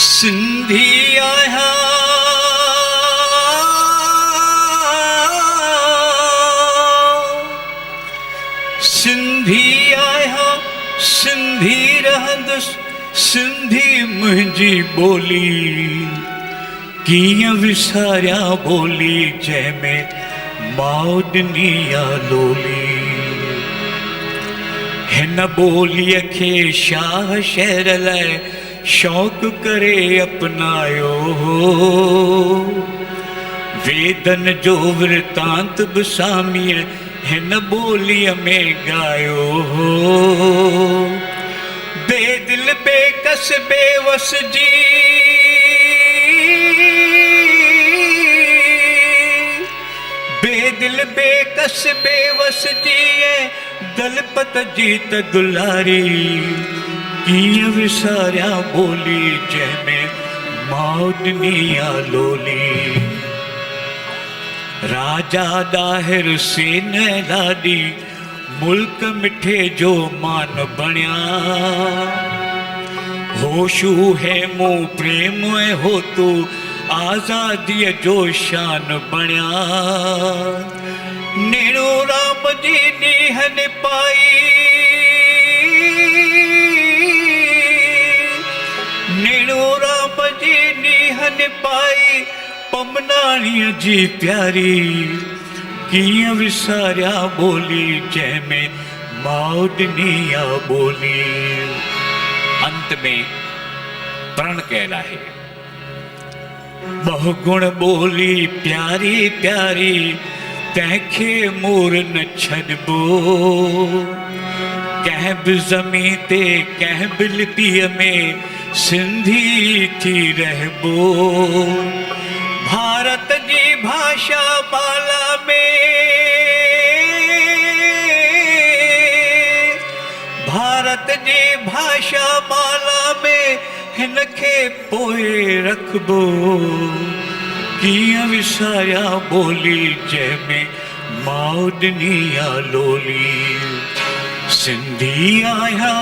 सिंधी आया सिंधी आया सिंधी रहंदुसि सिंधी मुंहिंजी ॿोली कीअं विसारिया ॿोली जंहिंमें माउ ॾिनी आहे लोली। हिन ॿोलीअ खे शाह शहर लाइ शौक़ु करे अपनायो हो। वेदन जो वृतांत बि सामीअ हिन ॿोलीअ में ॻायो हो। बेदिल बेकस बेवस जी बेदिल बेकस बेवस जी दलपत जी त दुलारी कीअं विसारिया ॿोली जंहिंमें माउ ॾिनी आहे लोली। राजा ॾाहिर सेन लाॾी मुल्क मिठे जो मान बणिया होशू हेमू प्रेम ऐं होतू आज़ादीअ जो शान बणिया। नेणो राम जी नीहन पाई नेणो राम जी नीहन पाई पमनाणीअ जी प्यारी कीअं विसारिया ॿोली जंहिंमें माउ ॾिनी आहे ॿोली। अंत में प्रण कयल आहे बहुगुण ॿोली प्यारी प्यारी तंहिंखे मोर न छॾिबो। कंहिं बि ज़मीन ते कंहिं बि लिपीअ में सिंधी थी रहबो। भारत जी भाषा माला में भारत जी भाषा माला में हिन खे पोइ रखबो। कीअं विसारिया ॿोली जंहिंमें माउ ॾिनी आहे लोली। सिंधी आहियां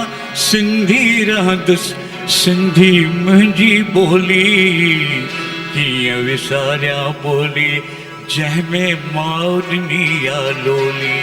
सिंधी रहंदुसि सिंधी मुंहिंजी ॿोली कीअं विसारिया ॿोली जंहिंमें माउ ॾिनी आहे लोली।